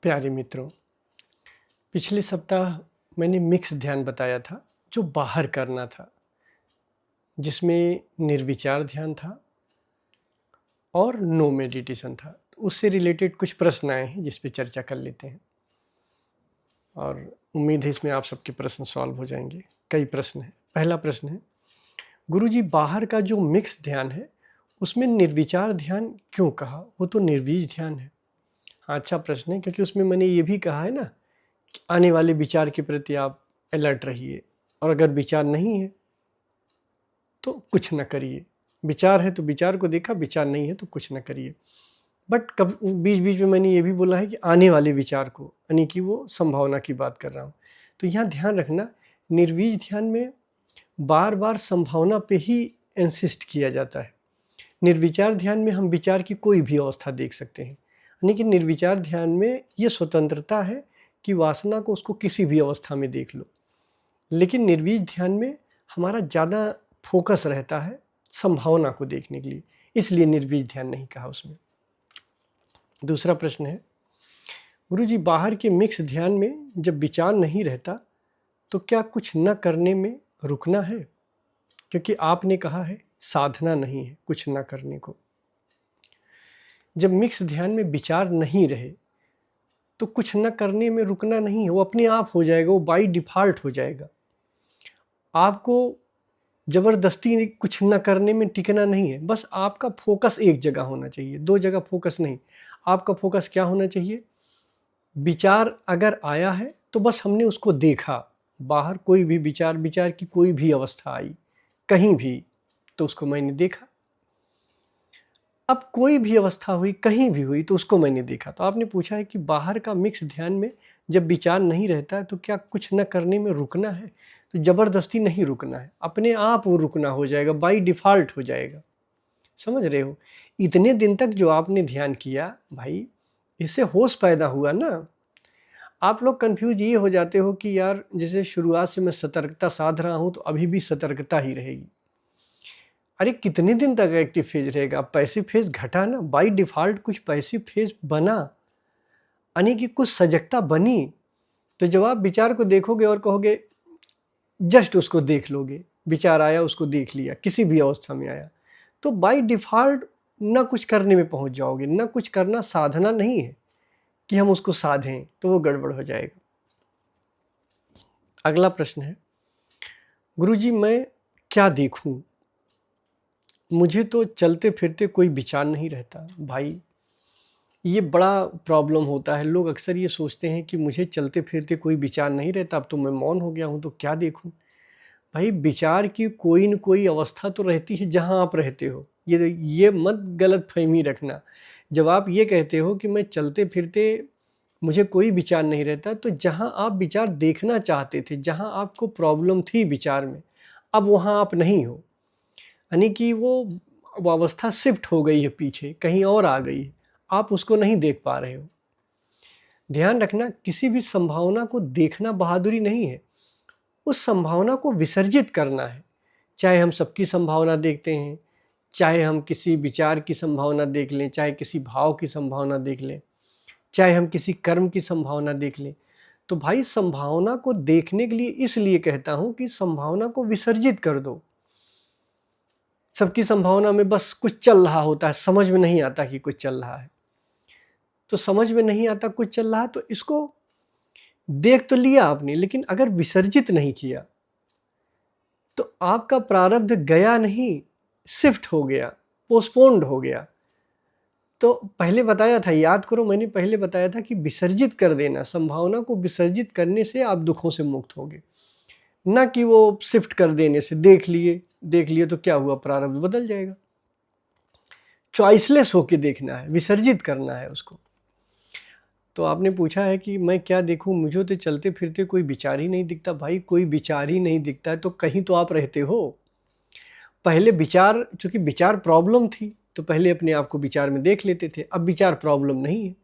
प्यारे मित्रों, पिछले सप्ताह मैंने मिक्स ध्यान बताया था जो बाहर करना था, जिसमें निर्विचार ध्यान था और नो मेडिटेशन था। तो उससे रिलेटेड कुछ प्रश्न आए हैं जिस पे चर्चा कर लेते हैं और उम्मीद है इसमें आप सबके प्रश्न सॉल्व हो जाएंगे। कई प्रश्न हैं। पहला प्रश्न है, गुरुजी बाहर का जो मिक्स ध्यान है उसमें निर्विचार ध्यान क्यों कहा? वो तो निर्वीज ध्यान है। हाँ, अच्छा प्रश्न है, क्योंकि उसमें मैंने ये भी कहा है ना, आने वाले विचार के प्रति आप अलर्ट रहिए और अगर विचार नहीं है तो कुछ न करिए। विचार है तो विचार को देखा, विचार नहीं है तो कुछ न करिए। बट कब बीच बीच में मैंने ये भी बोला है कि आने वाले विचार को, यानी कि वो संभावना की बात कर रहा हूँ। तो यहाँ ध्यान रखना, निर्वीज ध्यान में बार बार संभावना पे ही इंसिस्ट किया जाता है। निर्विचार ध्यान में हम विचार की कोई भी अवस्था देख सकते हैं, यानी कि निर्विचार ध्यान में ये स्वतंत्रता है कि वासना को उसको किसी भी अवस्था में देख लो। लेकिन निर्वीज ध्यान में हमारा ज़्यादा फोकस रहता है संभावना को देखने के लिए, इसलिए निर्वीज ध्यान नहीं कहा उसमें। दूसरा प्रश्न है, गुरुजी बाहर के मिक्स ध्यान में जब विचार नहीं रहता तो क्या कुछ न करने में रुकना है? क्योंकि आपने कहा है साधना नहीं है कुछ न करने को। जब मिक्स ध्यान में विचार नहीं रहे तो कुछ न करने में रुकना नहीं है, वो अपने आप हो जाएगा, वो बाय डिफ़ॉल्ट हो जाएगा। आपको ज़बरदस्ती कुछ न करने में टिकना नहीं है, बस आपका फोकस एक जगह होना चाहिए, दो जगह फोकस नहीं। आपका फोकस क्या होना चाहिए? विचार अगर आया है तो बस हमने उसको देखा। बाहर कोई भी विचार की कोई भी अवस्था आई कहीं भी, तो उसको मैंने देखा। अब कोई भी अवस्था हुई कहीं भी हुई तो उसको मैंने देखा। तो आपने पूछा है कि बाहर का मिक्स ध्यान में जब विचार नहीं रहता है तो क्या कुछ न करने में रुकना है? तो ज़बरदस्ती नहीं रुकना है, अपने आप वो रुकना हो जाएगा, बाय डिफ़ॉल्ट हो जाएगा। समझ रहे हो? इतने दिन तक जो आपने ध्यान किया भाई, इससे होश पैदा हुआ ना। आप लोग कंफ्यूज ये हो जाते हो कि यार जैसे शुरुआत से मैं सतर्कता साध रहा हूँ तो अभी भी सतर्कता ही रहेगी। अरे कितने दिन तक एक्टिव फेज रहेगा? पैसिव फेज घटा ना, बाय डिफ़ॉल्ट कुछ पैसिव फेज बना, यानी कि कुछ सजगता बनी। तो जब आप विचार को देखोगे और कहोगे, जस्ट उसको देख लोगे, विचार आया उसको देख लिया, किसी भी अवस्था में आया, तो बाय डिफ़ॉल्ट ना कुछ करने में पहुंच जाओगे। ना कुछ करना साधना नहीं है कि हम उसको साधें, तो वो गड़बड़ हो जाएगा। अगला प्रश्न है, गुरुजी मैं क्या देखूं? मुझे तो चलते फिरते कोई विचार नहीं रहता। भाई ये बड़ा प्रॉब्लम होता है। लोग अक्सर ये सोचते हैं कि मुझे चलते फिरते कोई विचार नहीं रहता, अब तो मैं मौन हो गया हूँ तो क्या देखूं? भाई विचार की कोई न कोई अवस्था तो रहती है जहाँ आप रहते हो। ये मत गलत फहमी रखना। जब आप ये कहते हो कि मैं चलते फिरते मुझे कोई विचार नहीं रहता, तो जहाँ आप विचार देखना चाहते थे, जहाँ आपको प्रॉब्लम थी विचार में, अब वहाँ आप नहीं हो, यानी कि वो अवस्था शिफ्ट हो गई है, पीछे कहीं और आ गई है, आप उसको नहीं देख पा रहे हो। ध्यान रखना, किसी भी संभावना को देखना बहादुरी नहीं है, उस संभावना को विसर्जित करना है। चाहे हम सबकी संभावना देखते हैं, चाहे हम किसी विचार की संभावना देख लें, चाहे किसी भाव की संभावना देख लें, चाहे हम किसी कर्म की संभावना देख लें, तो भाई संभावना को देखने के लिए इसलिए कहता हूं कि संभावना को विसर्जित कर दो। सबकी संभावना में बस कुछ चल रहा होता है, समझ में नहीं आता कि कुछ चल रहा है। तो समझ में नहीं आता कुछ चल रहा है तो इसको देख तो लिया आपने, लेकिन अगर विसर्जित नहीं किया तो आपका प्रारब्ध गया नहीं, शिफ्ट हो गया, पोस्टपोन्ड हो गया। तो पहले बताया था, याद करो, मैंने पहले बताया था कि विसर्जित कर देना, संभावना को विसर्जित करने से आप दुखों से मुक्त होगे, ना कि वो शिफ्ट कर देने से। देख लिए तो क्या हुआ, प्रारब्ध बदल जाएगा। चॉइसलेस होके देखना है, विसर्जित करना है उसको। तो आपने पूछा है कि मैं क्या देखूं, मुझे तो चलते फिरते कोई विचार ही नहीं दिखता। भाई कोई विचार ही नहीं दिखता है तो कहीं तो आप रहते हो। पहले विचार, चूंकि विचार प्रॉब्लम थी तो पहले अपने आप को विचार में देख लेते थे, अब विचार प्रॉब्लम नहीं है,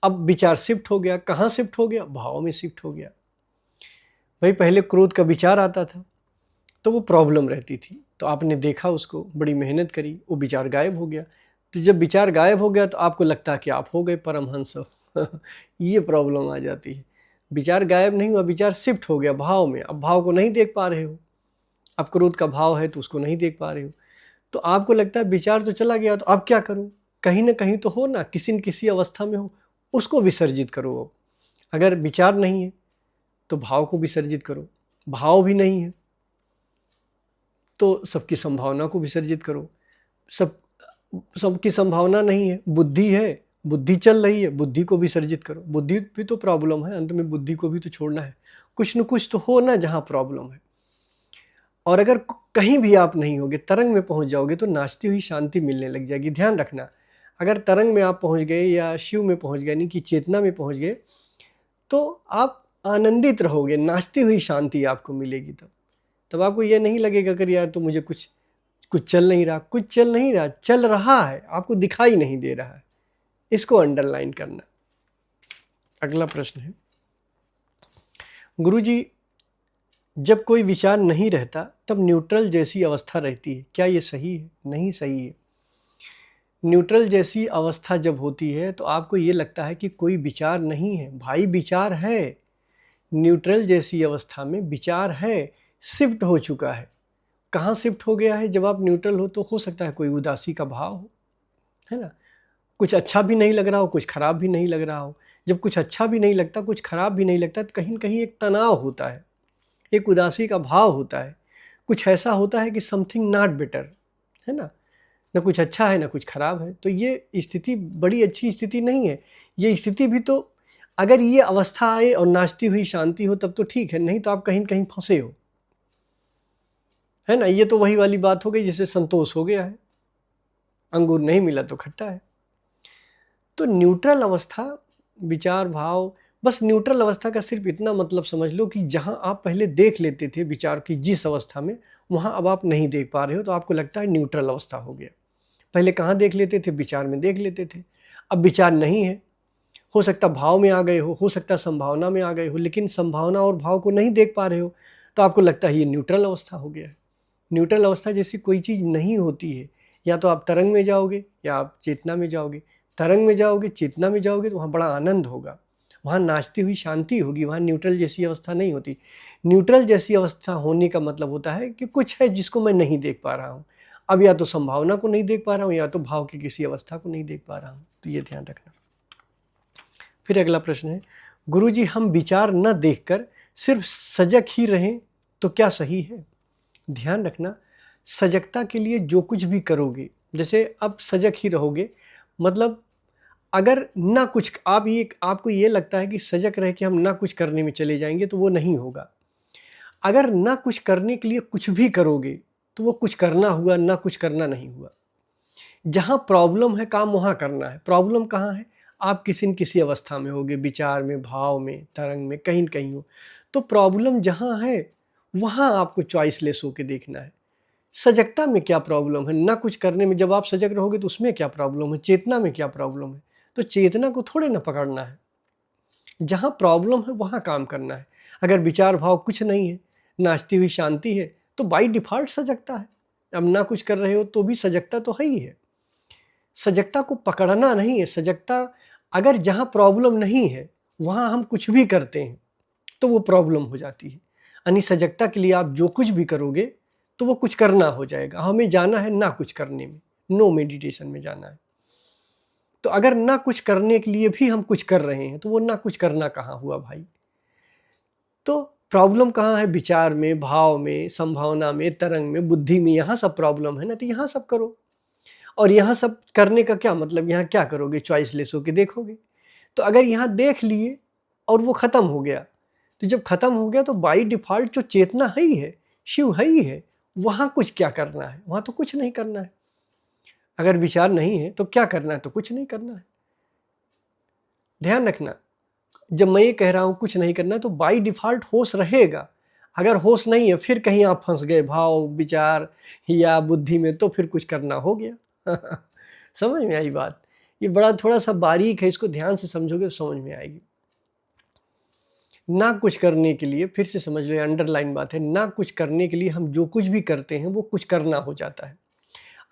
अब विचार शिफ्ट हो गया। कहाँ शिफ्ट हो गया? भाव में शिफ्ट हो गया। भाई पहले क्रोध का विचार आता था तो वो प्रॉब्लम रहती थी, तो आपने देखा उसको, बड़ी मेहनत करी, वो विचार गायब हो गया। तो जब विचार गायब हो गया तो आपको लगता है कि आप हो गए परमहंस, ये प्रॉब्लम आ जाती है। विचार गायब नहीं हुआ, विचार शिफ्ट हो गया भाव में। अब भाव को नहीं देख पा रहे हो, अब क्रोध का भाव है तो उसको नहीं देख पा रहे हो, तो आपको लगता है विचार तो चला गया, तो अब क्या करूं? कहीं ना कहीं तो हो ना, किसी न किसी अवस्था में हो, उसको विसर्जित करो। अब अगर विचार नहीं है तो भाव को विसर्जित करो, भाव भी नहीं है तो सबकी संभावना को विसर्जित करो। सबकी संभावना नहीं है, बुद्धि है, बुद्धि चल रही है, बुद्धि को विसर्जित करो। बुद्धि भी तो प्रॉब्लम है, अंत में बुद्धि को भी तो छोड़ना है। कुछ न कुछ तो हो ना जहाँ प्रॉब्लम है। और अगर कहीं भी आप नहीं होगे, तरंग में पहुंच जाओगे तो नाचती हुई शांति मिलने लग जाएगी। ध्यान रखना, अगर तरंग में आप पहुंच गए या शिव में पहुंच गए, यानी कि चेतना में पहुंच गए, तो आप आनंदित रहोगे, नाचती हुई शांति आपको मिलेगी। तब आपको यह नहीं लगेगा कि यार तो मुझे कुछ चल नहीं रहा। कुछ चल नहीं रहा, चल रहा है, आपको दिखाई नहीं दे रहा है। इसको अंडरलाइन करना। अगला प्रश्न है, गुरुजी जब कोई विचार नहीं रहता तब न्यूट्रल जैसी अवस्था रहती है, क्या ये सही है? नहीं सही है। न्यूट्रल जैसी अवस्था जब होती है तो आपको ये लगता है कि कोई विचार नहीं है। भाई विचार है। न्यूट्रल जैसी अवस्था में विचार है, शिफ्ट हो चुका है। कहाँ शिफ्ट हो गया है? जब आप न्यूट्रल हो तो हो सकता है कोई उदासी का भाव हो, है ना, कुछ अच्छा भी नहीं लग रहा हो, कुछ खराब भी नहीं लग रहा हो। जब कुछ अच्छा भी नहीं लगता, कुछ खराब भी नहीं लगता, तो कहीं न कहीं एक तनाव होता है, एक उदासी का भाव होता है। कुछ ऐसा होता है कि समथिंग नॉट बेटर, है ना, ना कुछ अच्छा है ना कुछ खराब है। तो ये स्थिति बड़ी अच्छी स्थिति नहीं है। ये स्थिति भी तो, अगर ये अवस्था आए और नाचती हुई शांति हो तब तो ठीक है, नहीं तो आप कहीं न कहीं फंसे हो, है ना। ये तो वही वाली बात हो गई जिससे संतोष हो गया है, अंगूर नहीं मिला तो खट्टा है। तो न्यूट्रल अवस्था, विचार भाव, बस न्यूट्रल अवस्था का सिर्फ इतना मतलब समझ लो कि जहां आप पहले देख लेते थे विचार की जिस अवस्था में, वहां अब आप नहीं देख पा रहे हो, तो आपको लगता है न्यूट्रल अवस्था हो गया। पहले कहाँ देख लेते थे? विचार में देख लेते थे। अब विचार नहीं है, हो सकता भाव में आ गए हो सकता संभावना में आ गए हो, लेकिन संभावना और भाव को नहीं देख पा रहे हो, तो आपको लगता है ये न्यूट्रल अवस्था हो गया है। न्यूट्रल अवस्था जैसी कोई चीज़ नहीं होती है। या तो आप तरंग में जाओगे या आप चेतना में जाओगे। तरंग में जाओगे, चेतना में जाओगे, तो वहाँ बड़ा आनंद होगा, वहाँ नाचती हुई शांति होगी, वहाँ न्यूट्रल जैसी अवस्था नहीं होती। न्यूट्रल जैसी अवस्था होने का मतलब होता है कि कुछ है जिसको मैं नहीं देख पा रहा हूँ। अब या तो संभावना को नहीं देख पा रहा हूँ या तो भाव की किसी अवस्था को नहीं देख पा रहा हूँ। तो ये ध्यान रखना। फिर अगला प्रश्न है, गुरुजी हम विचार न देखकर सिर्फ सजग ही रहें तो क्या सही है? ध्यान रखना, सजगता के लिए जो कुछ भी करोगे, जैसे अब सजग ही रहोगे, मतलब अगर ना कुछ आपको ये लगता है कि सजग रह के हम ना कुछ करने में चले जाएंगे तो वो नहीं होगा। अगर ना कुछ करने के लिए कुछ भी करोगे तो वो कुछ करना हुआ, ना कुछ करना नहीं हुआ। जहाँ प्रॉब्लम है काम वहाँ करना है। प्रॉब्लम कहाँ है? आप किसी न किसी अवस्था में होगे, विचार में, भाव में, तरंग में, कहीं न कहीं हो। तो प्रॉब्लम जहाँ है वहाँ आपको चॉइसलेस होके देखना है। सजगता में क्या प्रॉब्लम है? ना कुछ करने में जब आप सजग रहोगे तो उसमें क्या प्रॉब्लम है? चेतना में क्या प्रॉब्लम है? तो चेतना को थोड़े ना पकड़ना है। जहाँ प्रॉब्लम है वहाँ काम करना है। अगर विचार भाव कुछ नहीं है, नाचती हुई शांति है, तो बाय डिफ़ॉल्ट सजगता है। अब ना कुछ कर रहे हो तो भी सजगता तो है ही है। सजगता को पकड़ना नहीं है। सजगता, अगर जहाँ प्रॉब्लम नहीं है वहाँ हम कुछ भी करते हैं तो वो प्रॉब्लम हो जाती है। यानी सजगता के लिए आप जो कुछ भी करोगे तो वो कुछ करना हो जाएगा। हमें जाना है ना कुछ करने में, नो मेडिटेशन में जाना है। तो अगर ना कुछ करने के लिए भी हम कुछ कर रहे हैं तो वो ना कुछ करना कहाँ हुआ भाई? तो प्रॉब्लम कहाँ है? विचार में, भाव में, संभावना में, तरंग में, बुद्धि में, यहाँ सब प्रॉब्लम है ना। तो यहाँ सब करो। और यहाँ सब करने का क्या मतलब? यहाँ क्या करोगे? चॉइसलेस होके देखोगे। तो अगर यहाँ देख लिए और वो खत्म हो गया, तो जब खत्म हो गया तो बाय डिफ़ॉल्ट जो चेतना है ही है, शिव है ही है, वहाँ कुछ क्या करना है? वहाँ तो कुछ नहीं करना है। अगर विचार नहीं है तो क्या करना है? तो कुछ नहीं करना है। ध्यान रखना, जब मैं ये कह रहा हूँ कुछ नहीं करना, तो बाय डिफ़ॉल्ट होश रहेगा। अगर होश नहीं है फिर कहीं आप फंस गए भाव, विचार या बुद्धि में, तो फिर कुछ करना हो गया। समझ में आई बात? ये बड़ा थोड़ा सा बारीक है, इसको ध्यान से समझोगे तो समझ में आएगी। ना कुछ करने के लिए, फिर से समझ लो, अंडरलाइन बात है, ना कुछ करने के लिए हम जो कुछ भी करते हैं वो कुछ करना हो जाता है।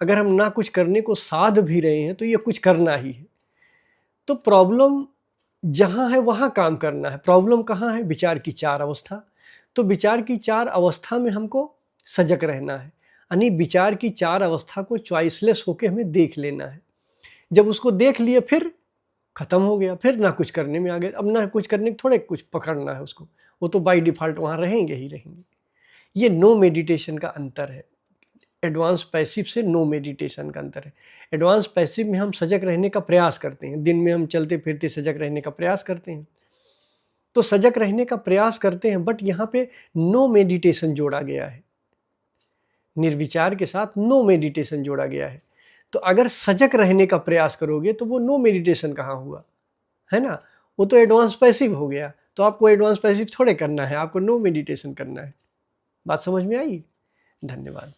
अगर हम ना कुछ करने को साध भी रहे हैं तो ये कुछ करना ही है। तो प्रॉब्लम जहाँ है वहाँ काम करना है। प्रॉब्लम कहाँ है? विचार की 4 अवस्था। तो विचार की 4 अवस्था में हमको सजग रहना है, यानी विचार की 4 अवस्था को चॉइसलेस होके हमें देख लेना है। जब उसको देख लिए फिर खत्म हो गया, फिर ना कुछ करने में आ गए। अब ना कुछ करने थोड़े कुछ पकड़ना है उसको, वो तो बाय डिफ़ॉल्ट वहाँ रहेंगे ही रहेंगे। ये नो मेडिटेशन का अंतर है। एडवांस पैसिव से नो मेडिटेशन का अंतर है। एडवांस पैसिव में हम सजग रहने का प्रयास करते हैं, दिन में हम चलते फिरते सजग रहने का प्रयास करते हैं, तो सजग रहने का प्रयास करते हैं, बट यहाँ पे नो मेडिटेशन जोड़ा गया है। निर्विचार के साथ नो मेडिटेशन जोड़ा गया है। तो अगर सजग रहने का प्रयास करोगे तो वो नो मेडिटेशन कहाँ हुआ, है ना? वो तो एडवांस पैसिव हो गया। तो आपको एडवांस पैसिव थोड़े करना है, आपको नो मेडिटेशन करना है। बात समझ में आई? धन्यवाद।